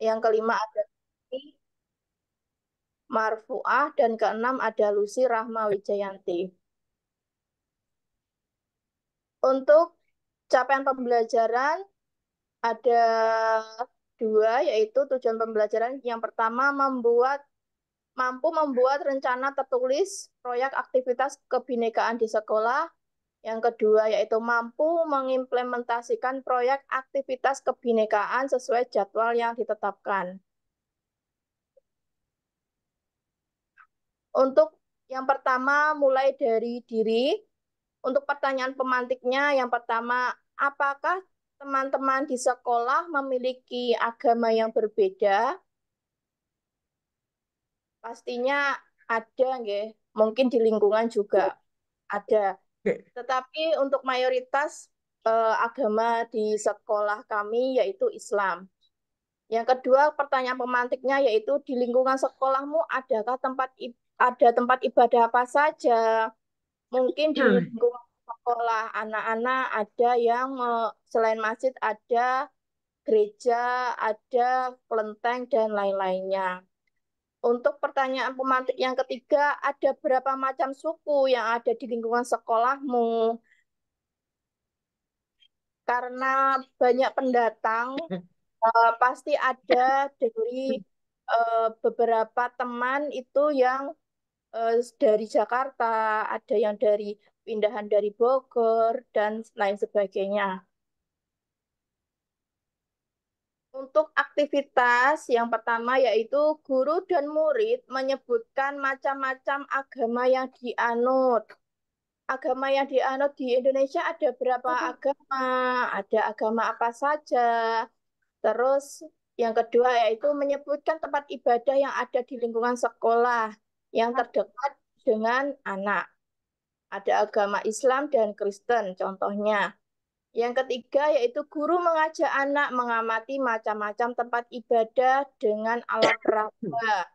Yang kelima ada Lucy Marfuah dan keenam ada Lucy Rahma Wijayanti. Untuk capaian pembelajaran ada dua, yaitu tujuan pembelajaran. Yang pertama, mampu membuat rencana tertulis proyek aktivitas kebinekaan di sekolah. Yang kedua, yaitu mampu mengimplementasikan proyek aktivitas kebinekaan sesuai jadwal yang ditetapkan. Untuk yang pertama, mulai dari diri. Untuk pertanyaan pemantiknya, yang pertama, apakah teman-teman di sekolah memiliki agama yang berbeda? Pastinya ada, nggih. Mungkin di lingkungan juga ada. Tetapi untuk mayoritas agama di sekolah kami yaitu Islam. Yang kedua, pertanyaan pemantiknya yaitu di lingkungan sekolahmu ada tempat ibadah apa saja? Mungkin di lingkungan sekolah anak-anak ada yang selain masjid ada gereja, ada kelenteng dan lain-lainnya. Untuk pertanyaan pemantik yang ketiga, ada berapa macam suku yang ada di lingkungan sekolahmu? Karena banyak pendatang, pasti ada dari beberapa teman itu yang dari Jakarta, ada yang dari pindahan dari Bogor, dan lain sebagainya. Untuk aktivitas yang pertama yaitu guru dan murid menyebutkan macam-macam agama yang dianut. Agama yang dianut di Indonesia ada berapa agama? Ada agama apa saja? Terus yang kedua yaitu menyebutkan tempat ibadah yang ada di lingkungan sekolah yang terdekat dengan anak. Ada agama Islam dan Kristen contohnya. Yang ketiga yaitu guru mengajak anak mengamati macam-macam tempat ibadah dengan alat peraga.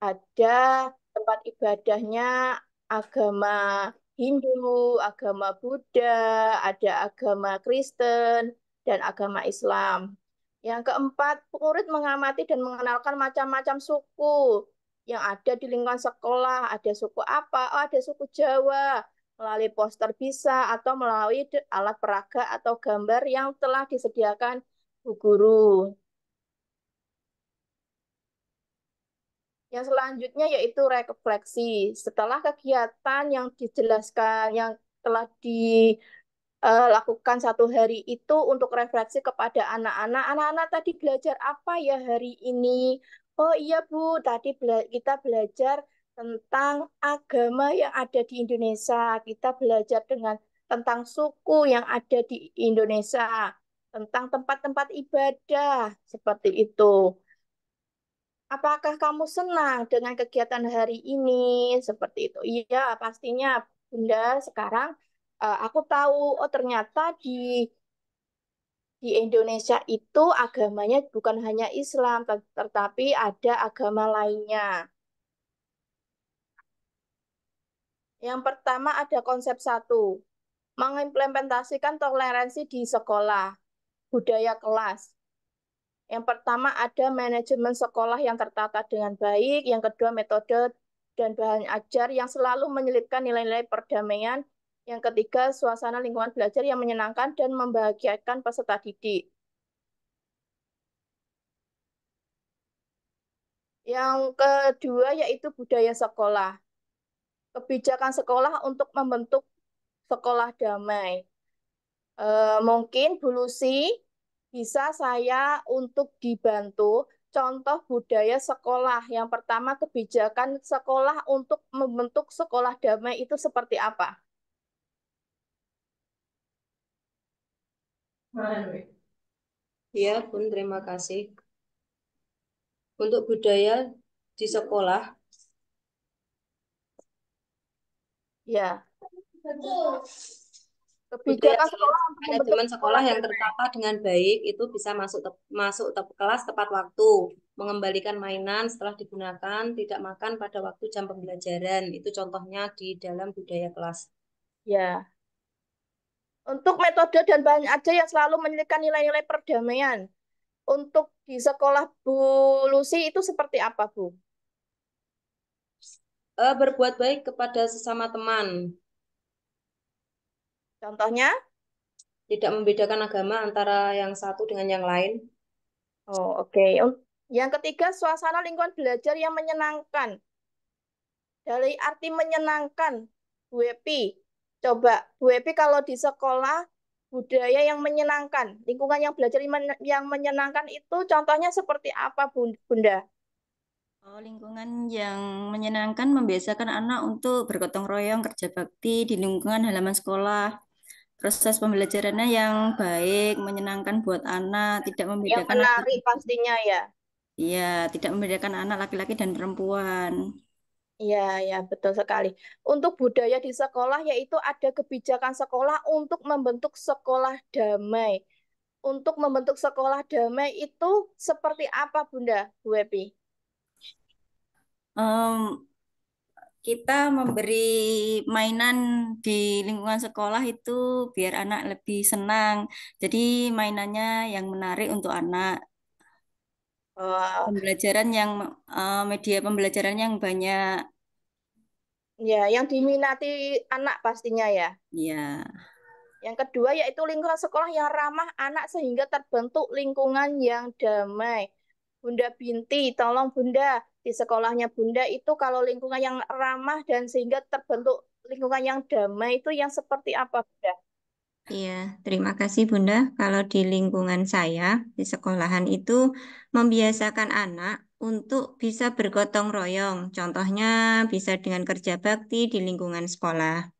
Ada tempat ibadahnya agama Hindu, agama Buddha, ada agama Kristen, dan agama Islam. Yang keempat, murid mengamati dan mengenalkan macam-macam suku yang ada di lingkungan sekolah. Ada suku apa? Oh, ada suku Jawa. Melalui poster bisa atau melalui alat peraga atau gambar yang telah disediakan bu guru. Yang selanjutnya yaitu refleksi. Setelah kegiatan yang dijelaskan, yang telah dilakukan satu hari itu untuk refleksi kepada anak-anak. Anak-anak tadi belajar apa ya hari ini? Oh iya Bu, tadi kita belajar tentang agama yang ada di Indonesia. Kita belajar tentang suku yang ada di Indonesia, tentang tempat-tempat ibadah, seperti itu. Apakah kamu senang dengan kegiatan hari ini? Seperti itu. Iya, pastinya Bunda. Sekarang aku tahu, oh ternyata di Indonesia itu agamanya bukan hanya Islam, tetapi ada agama lainnya. Yang pertama ada konsep satu, mengimplementasikan toleransi di sekolah, budaya kelas. Yang pertama ada manajemen sekolah yang tertata dengan baik. Yang kedua metode dan bahan ajar yang selalu menyelipkan nilai-nilai perdamaian. Yang ketiga suasana lingkungan belajar yang menyenangkan dan membahagiakan peserta didik. Yang kedua yaitu budaya sekolah. Kebijakan sekolah untuk membentuk sekolah damai. Mungkin Bu Lucy bisa saya untuk dibantu contoh budaya sekolah. Yang pertama, kebijakan sekolah untuk membentuk sekolah damai itu seperti apa? Ya, Bun, terima kasih. Untuk budaya di sekolah, Ya, budaya kebijakan sekolah untuk membentuk manajemen sekolah sekolah yang damai. tertata dengan baik itu bisa masuk kelas tepat waktu, mengembalikan mainan setelah digunakan, tidak makan pada waktu jam pembelajaran. Itu contohnya di dalam budaya kelas. Ya, untuk metode dan bahan ajar yang selalu menyelipkan nilai-nilai perdamaian. Untuk di sekolah Bu Lucy itu seperti apa, Bu? Berbuat baik kepada sesama teman, Contohnya? tidak membedakan agama antara yang satu dengan yang lain. Oh, oke. Yang ketiga, suasana lingkungan belajar yang menyenangkan. Dari arti menyenangkan, Bu Epi. Coba, Bu Epi kalau di sekolah, budaya yang menyenangkan, lingkungan yang belajar yang menyenangkan itu contohnya seperti apa, Bunda? Oh, lingkungan yang menyenangkan membiasakan anak untuk bergotong royong, kerja bakti di lingkungan halaman sekolah. Proses pembelajarannya yang baik, menyenangkan buat anak, tidak Yang membedakan menarik pastinya ya. iya, tidak membedakan anak laki-laki dan perempuan. Iya, ya, betul sekali. Untuk budaya di sekolah, yaitu ada kebijakan sekolah untuk membentuk sekolah damai. Untuk membentuk sekolah damai itu seperti apa, Bunda, Bu Epi? Em, kita memberi mainan di lingkungan sekolah itu biar anak lebih senang. Jadi mainannya yang menarik untuk anak. Eh, Pembelajaran yang media pembelajaran yang banyak. ya, yang diminati anak pastinya ya. Ya, Yang kedua yaitu lingkungan sekolah yang ramah anak sehingga terbentuk lingkungan yang damai. Bunda Binti, tolong Bunda, di sekolahnya Bunda itu kalau lingkungan yang ramah dan sehingga terbentuk lingkungan yang damai itu yang seperti apa, Bunda? Iya, terima kasih Bunda. Kalau di lingkungan saya, di sekolahan itu membiasakan anak untuk bisa bergotong royong. Contohnya bisa dengan kerja bakti di lingkungan sekolah.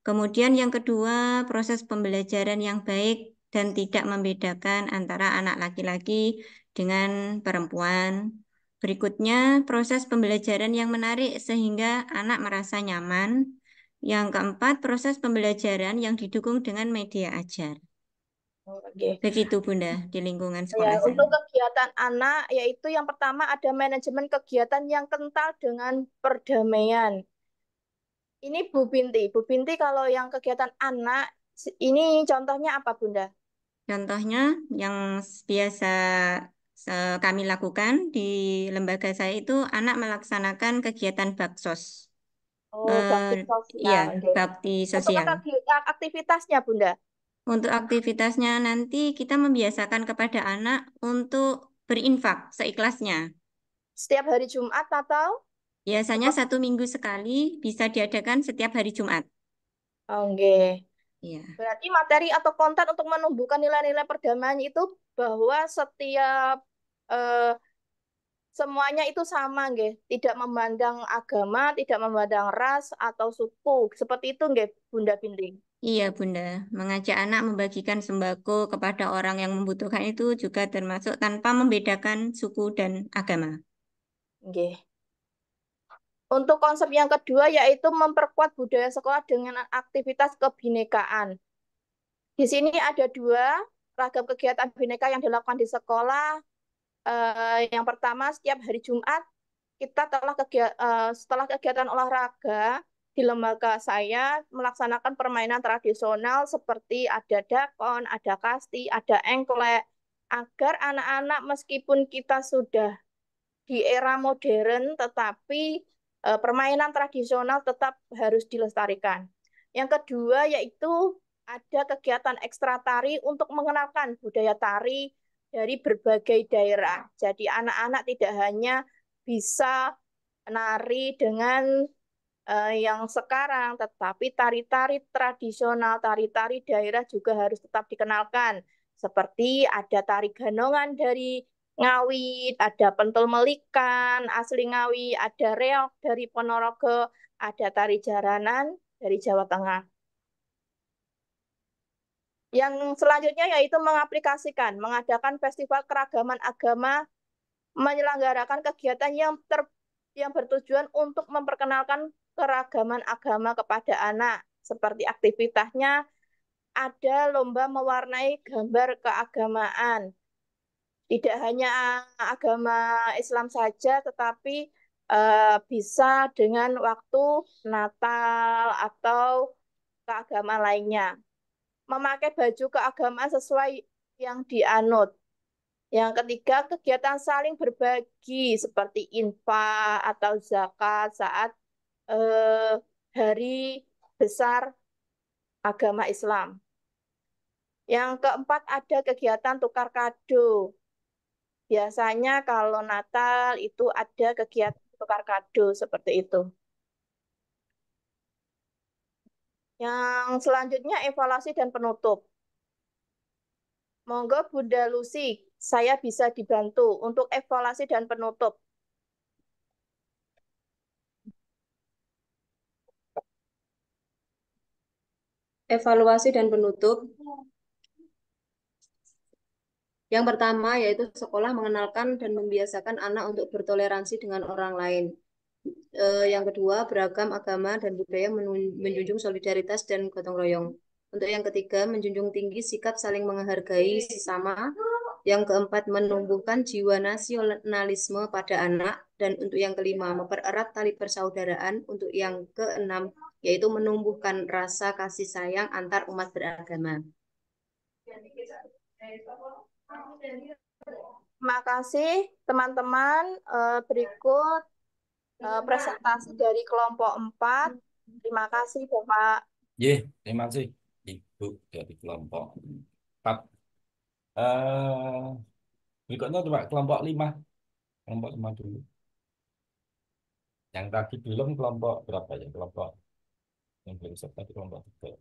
Kemudian yang kedua, proses pembelajaran yang baik dan tidak membedakan antara anak laki-laki dengan perempuan. Berikutnya, proses pembelajaran yang menarik sehingga anak merasa nyaman. Yang keempat, proses pembelajaran yang didukung dengan media ajar. Oke. Begitu Bunda di lingkungan Ya, sekolah saya. untuk kegiatan anak yaitu yang pertama ada manajemen kegiatan yang kental dengan perdamaian. Ini Bu Binti kalau yang kegiatan anak ini contohnya apa, Bunda? Contohnya yang biasa kami lakukan di lembaga saya itu anak melaksanakan kegiatan baksos. Oh, Eh, bakti ya, sosial. Oke. bakti Untuk sosial. aktivitasnya, Bunda. Untuk aktivitasnya nanti kita membiasakan kepada anak untuk berinfak seikhlasnya. Setiap hari Jumat atau Biasanya seperti 1 minggu sekali bisa diadakan setiap hari Jumat. Oke. Iya. Berarti materi atau konten untuk menumbuhkan nilai-nilai perdamaian itu bahwa setiap eh, semuanya itu sama, nggih. Tidak memandang agama, tidak memandang ras atau suku. Seperti itu, nggih, Bunda Binti. Iya, Bunda. Mengajak anak membagikan sembako kepada orang yang membutuhkan itu juga termasuk tanpa membedakan suku dan agama. Nggih. Untuk konsep yang kedua yaitu memperkuat budaya sekolah dengan aktivitas kebinekaan. Di sini ada dua ragam kegiatan bineka yang dilakukan di sekolah. Yang pertama, setiap hari Jumat kita setelah kegiatan olahraga di lembaga saya melaksanakan permainan tradisional seperti ada dakon, ada kasti, ada engklek, agar anak-anak meskipun kita sudah di era modern, tetapi permainan tradisional tetap harus dilestarikan. Yang kedua yaitu ada kegiatan ekstra tari untuk mengenalkan budaya tari dari berbagai daerah. Jadi anak-anak tidak hanya bisa menari dengan yang sekarang, tetapi tari-tari tradisional, tari-tari daerah juga harus tetap dikenalkan. Seperti ada tari ganongan dari Ngawi, ada pentul melikan asli Ngawi, ada reok dari Ponorogo, ada tari jaranan dari Jawa Tengah. Yang selanjutnya yaitu mengaplikasikan, mengadakan festival keragaman agama, menyelenggarakan kegiatan yang bertujuan untuk memperkenalkan keragaman agama kepada anak. Seperti aktivitasnya ada lomba mewarnai gambar keagamaan. Tidak hanya agama Islam saja, tetapi bisa dengan waktu Natal atau keagamaan lainnya. Memakai baju keagamaan sesuai yang dianut. Yang ketiga, kegiatan saling berbagi seperti infak atau zakat saat eh, hari besar agama Islam. Yang keempat, ada kegiatan tukar kado. Biasanya kalau Natal itu ada kegiatan tukar kado seperti itu. Yang selanjutnya evaluasi dan penutup. Monggo Bunda Lucy, saya bisa dibantu untuk evaluasi dan penutup. Evaluasi dan penutup. Yang pertama yaitu sekolah mengenalkan dan membiasakan anak untuk bertoleransi dengan orang lain. Yang kedua, beragam agama dan budaya menjunjung solidaritas dan gotong royong. Untuk yang ketiga, menjunjung tinggi sikap saling menghargai sesama. Yang keempat, menumbuhkan jiwa nasionalisme pada anak. Dan untuk yang kelima, mempererat tali persaudaraan. Untuk yang keenam, yaitu menumbuhkan rasa kasih sayang antar umat beragama. Terima kasih teman-teman. Berikut presentasi dari kelompok 4. Terima kasih Bapak. Terima kasih Ibu dari kelompok 4. Eh, Berikutnya coba kelompok 5. Kelompok 5 dulu. Yang tadi belum kelompok berapa ya? Kelompok yang belum serta kelompok 3.